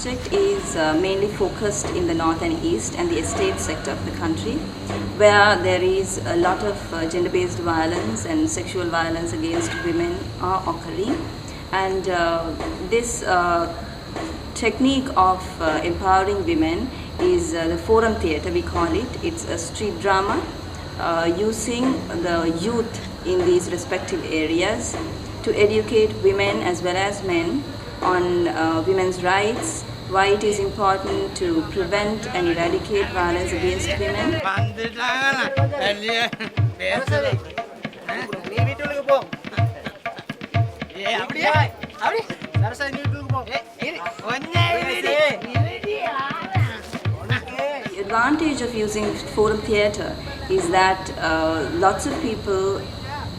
project is mainly focused in the north and east and the estate sector of the country, where there is a lot of gender-based violence and sexual violence against women are occurring. And this technique of empowering women is the forum theatre, we call it. It's a street drama using the youth in these respective areas to educate women as well as men on women's rights, why it is important to prevent and eradicate violence against women. The advantage of using forum theatre is that lots of people,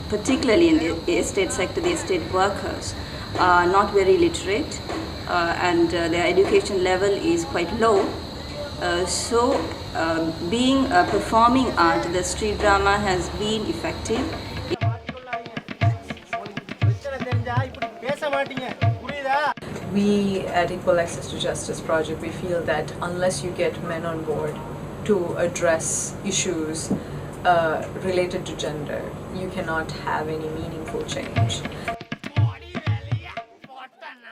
particularly in the estate sector, the estate workers, are not very literate and their education level is quite low. So being a performing art, the street drama has been effective. We at Equal Access to Justice Project, we feel that unless you get men on board to address issues related to gender, you cannot have any meaningful change.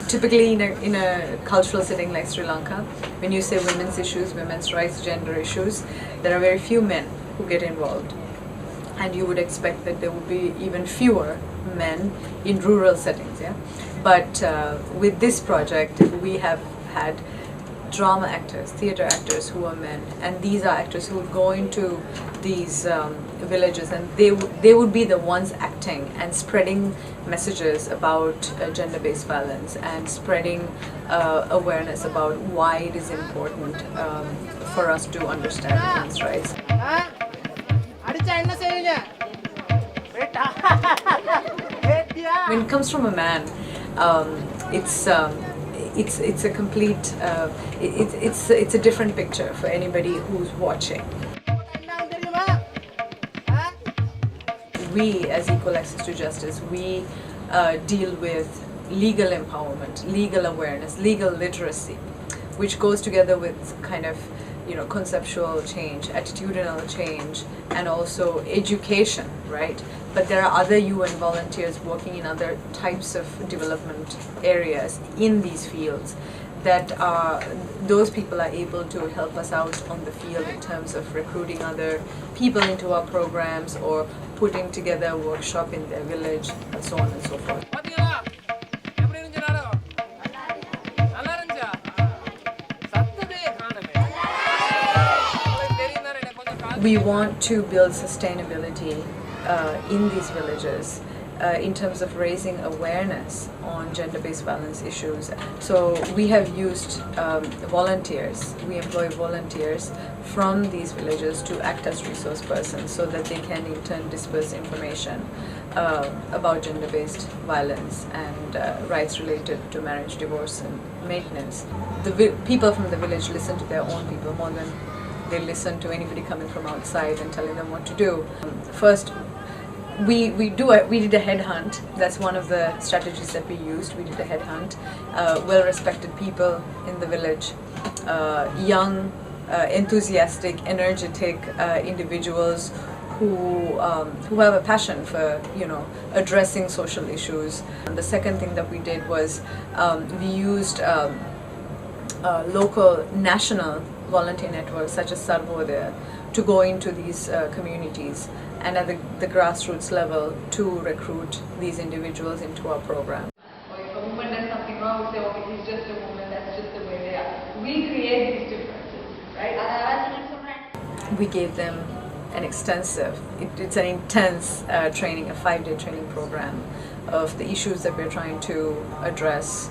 Typically in a cultural setting like Sri Lanka, when you say women's issues, women's rights, gender issues, there are very few men who get involved. And you would expect that there would be even fewer men in rural settings. Yeah? But with this project, we have had drama actors, theatre actors who are men, and these are actors who would go into these villages, and they would be the ones acting and spreading messages about gender-based violence and spreading awareness about why it is important for us to understand women's rights. When it comes from a man, it's a complete, it's a different picture for anybody who's watching. We as Equal Access to Justice, we deal with legal empowerment, legal awareness, legal literacy, which goes together with kind of, conceptual change, attitudinal change, and also education, right? But there are other UN volunteers working in other types of development areas in these fields that those people are able to help us out on the field in terms of recruiting other people into our programs or putting together a workshop in their village and so on and so forth. We want to build sustainability in these villages in terms of raising awareness on gender-based violence issues. So we have used volunteers. We employ volunteers from these villages to act as resource persons so that they can in turn disperse information about gender-based violence and rights related to marriage, divorce and maintenance. The people from the village listen to their own people more than they listen to anybody coming from outside and telling them what to do. First, we did a headhunt. That's one of the strategies that we used. We did a headhunt. Well-respected people in the village, young, enthusiastic, energetic individuals who have a passion for addressing social issues. And the second thing that we did was we used local, national volunteer networks such as Sarvodaya to go into these communities and at the grassroots level to recruit these individuals into our program. Or if a woman does something wrong, we say, okay, he's just a woman, that's just the way they are. We create these differences, right? We gave them an extensive, it's an intense training, a 5-day training program of the issues that we're trying to address,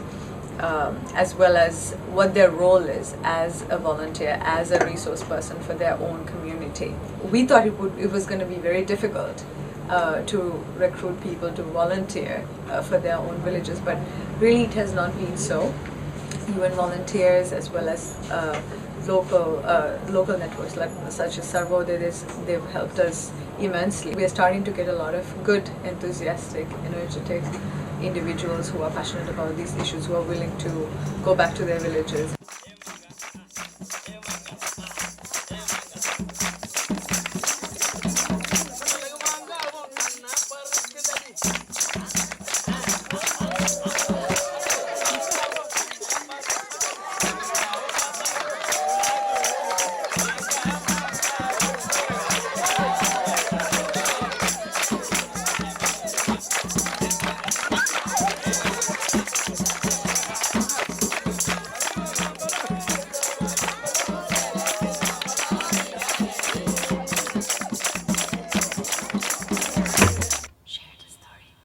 as well as what their role is as a volunteer, as a resource person for their own community. We thought it was going to be very difficult to recruit people to volunteer for their own villages, but really it has not been so. UN volunteers as well as local networks such as Sarvodaya, they've helped us immensely. We are starting to get a lot of good, enthusiastic, energetic individuals who are passionate about these issues, who are willing to go back to their villages.